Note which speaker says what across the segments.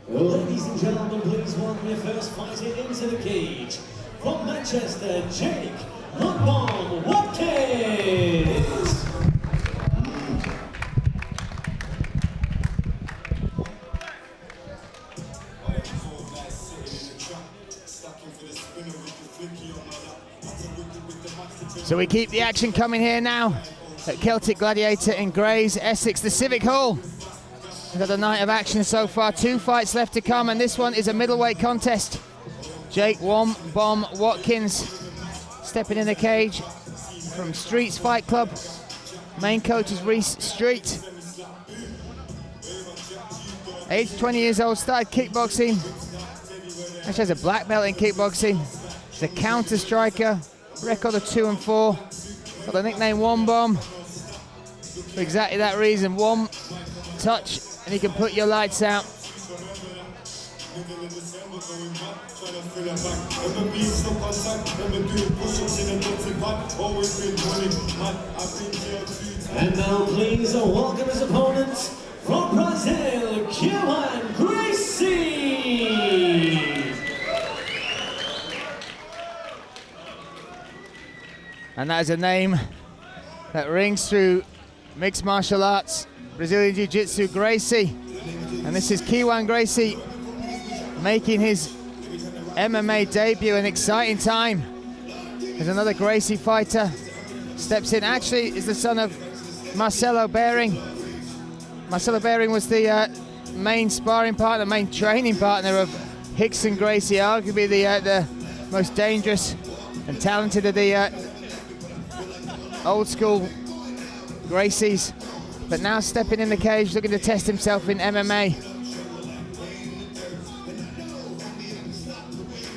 Speaker 1: Ladies and gentlemen, please welcome your first fighter into the cage. From Manchester, Jake Watkins.
Speaker 2: So we keep the action coming here now at Celtic Gladiator in Grays, Essex, the Civic Hall. We've got a night of action so far, 2 fights left to come, and this one is a middleweight contest. Jake Bomb Watkins stepping in the cage from Streets Fight Club. Main coach is Reese Street. Age 20 years old, started kickboxing. Actually has a black belt in kickboxing. He's a counter striker, record of 2 and 4. Got the nickname One Bomb for exactly that reason. One touch and he can put your lights out.
Speaker 1: And now please welcome his opponents from Brazil, Kywan, Gracie.
Speaker 2: And that is a name that rings through mixed martial arts, Brazilian Jiu-Jitsu, Gracie. And this is Kywan Gracie making his MMA debut, an exciting time. There's another Gracie fighter steps in. Actually, is the son of Marcelo Behring. Marcelo Behring was the main sparring partner, main training partner of Rickson Gracie, arguably the most dangerous and talented of the old school Gracies. But now stepping in the cage, looking to test himself in MMA.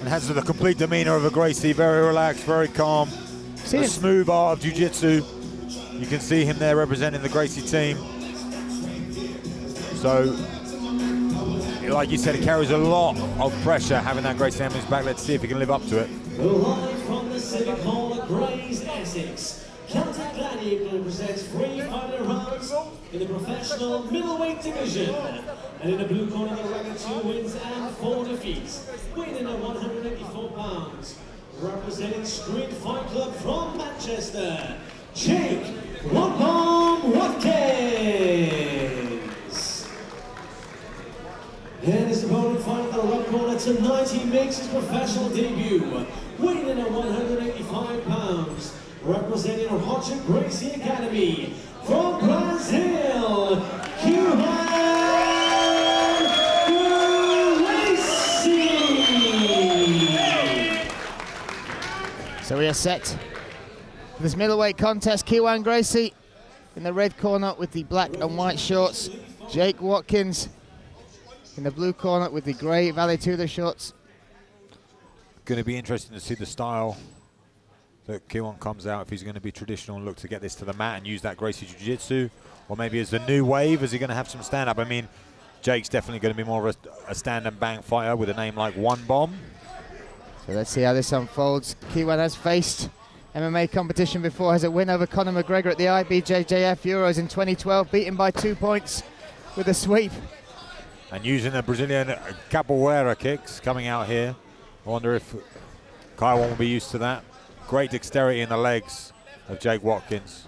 Speaker 3: And has the complete demeanor of a Gracie, very relaxed, very calm. The smooth art of jiu-jitsu. You can see him there representing the Gracie team. So, like you said, it carries a lot of pressure having that Gracie on his back. Let's see if he can live up to it.
Speaker 1: Live from the Civic Hall at Grays, Essex, Celtic Gladiator presents 3 fighter rounds in the professional middleweight division. And in the blue corner, the record 2 wins and 4 defeats. Weighing at 184 pounds. Representing Street Fight Club from Manchester, Jake Bomb Watkins. And his opponent fighting the red corner tonight, he makes his professional debut. Weighing in at 185 pounds. Representing our Hotchkiss Gracie Academy from Brazil, Kywan Gracie.
Speaker 2: So we are set for this middleweight contest. Kywan Gracie in the red corner with the black and white shorts. Jake Watkins in the blue corner with the grey Vale Tudo shorts.
Speaker 3: Going to be interesting to see the style that Kywan comes out, if he's going to be traditional and look to get this to the mat and use that Gracie Jiu-Jitsu, or maybe as the new wave, is he going to have some stand-up? I mean, Jake's definitely going to be more of a stand and bang fighter with a name like One Bomb.
Speaker 2: So let's see how this unfolds. Kywan has faced MMA competition before, has a win over Conor McGregor at the IBJJF Euros in 2012, beaten by 2 points with a sweep.
Speaker 3: And using the Brazilian capoeira kicks coming out here. I wonder if Kywan will be used to that. Great dexterity in the legs of Jake Watkins.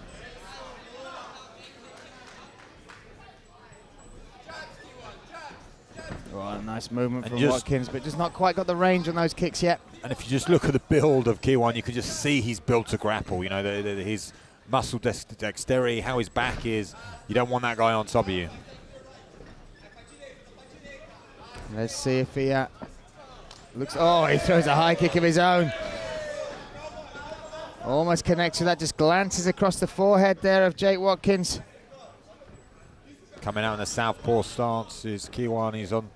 Speaker 2: Well, a nice movement from Watkins, but just not quite got the range on those kicks yet.
Speaker 3: And if you just look at the build of Kywan, you can just see he's built to grapple. You know, his muscle dexterity, how his back is. You don't want that guy on top of you.
Speaker 2: Let's see if he looks. Oh, he throws a high kick of his own. Almost connects to that, just glances across the forehead there of Jake Watkins.
Speaker 3: Coming out in a southpaw stance is Kywan. He's on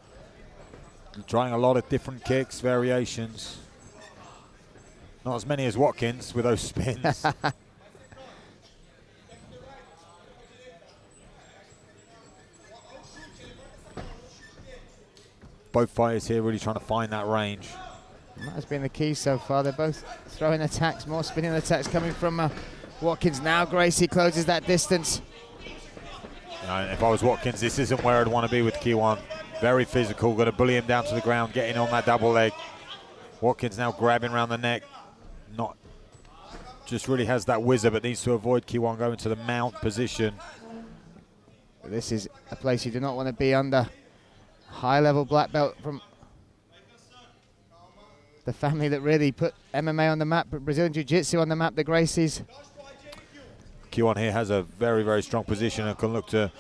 Speaker 3: trying a lot of different kicks, variations. Not as many as Watkins with those spins. Both fighters here really trying to find that range.
Speaker 2: That has been the key so far. They're both throwing attacks, more spinning attacks coming from Watkins. Now Gracie closes that distance.
Speaker 3: If I was Watkins, this isn't where I'd want to be with Kywan. Very physical, going to bully him down to the ground, getting on that double leg. Watkins now grabbing around the neck. Not just really has that whizzer, but needs to avoid Kywan going to the mount position.
Speaker 2: This is a place you do not want to be under. High-level black belt from the family that really put MMA on the map, Brazilian Jiu-Jitsu on the map, the Gracies.
Speaker 3: Kywan here has a very, very strong position and can look to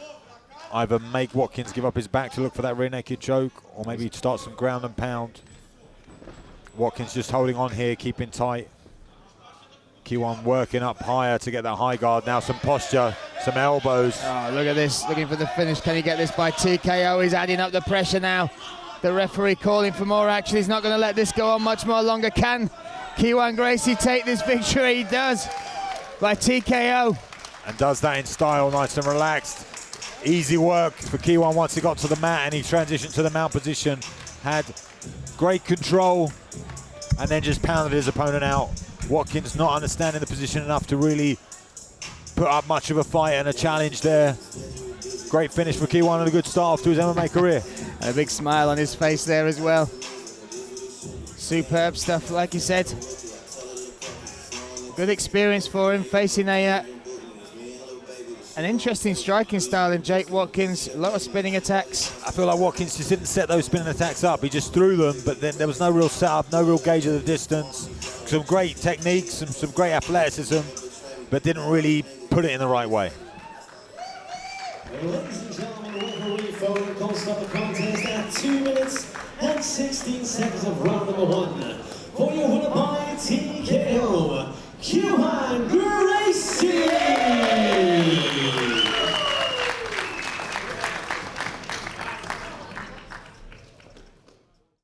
Speaker 3: either make Watkins give up his back to look for that rear naked choke, or maybe start some ground and pound. Watkins just holding on here, keeping tight. Kywan working up higher to get that high guard. Now some posture, some elbows.
Speaker 2: Oh, look at this, looking for the finish. Can he get this by TKO? He's adding up the pressure now. The referee calling for more action. He's not going to let this go on much more longer. Can Kywan Gracie take this victory? He does, by TKO.
Speaker 3: And does that in style, nice and relaxed. Easy work for Kywan once he got to the mat and he transitioned to the mount position. Had great control and then just pounded his opponent out. Watkins not understanding the position enough to really put up much of a fight and a challenge there. Great finish for Kywan and a good start off to his MMA career.
Speaker 2: And a big smile on his face there as well. Superb stuff, like you said. Good experience for him, facing an interesting striking style in Jake Watkins. A lot of spinning attacks.
Speaker 3: I feel like Watkins just didn't set those spinning attacks up. He just threw them, but then there was no real setup, no real gauge of the distance. Some great techniques, some great athleticism, but didn't really put it in the right way.
Speaker 1: Ladies and gentlemen, referee Foden calls stop the contest at 2 minutes and 16 seconds of round number 1. For your winner by TKO, Kywan Gracie!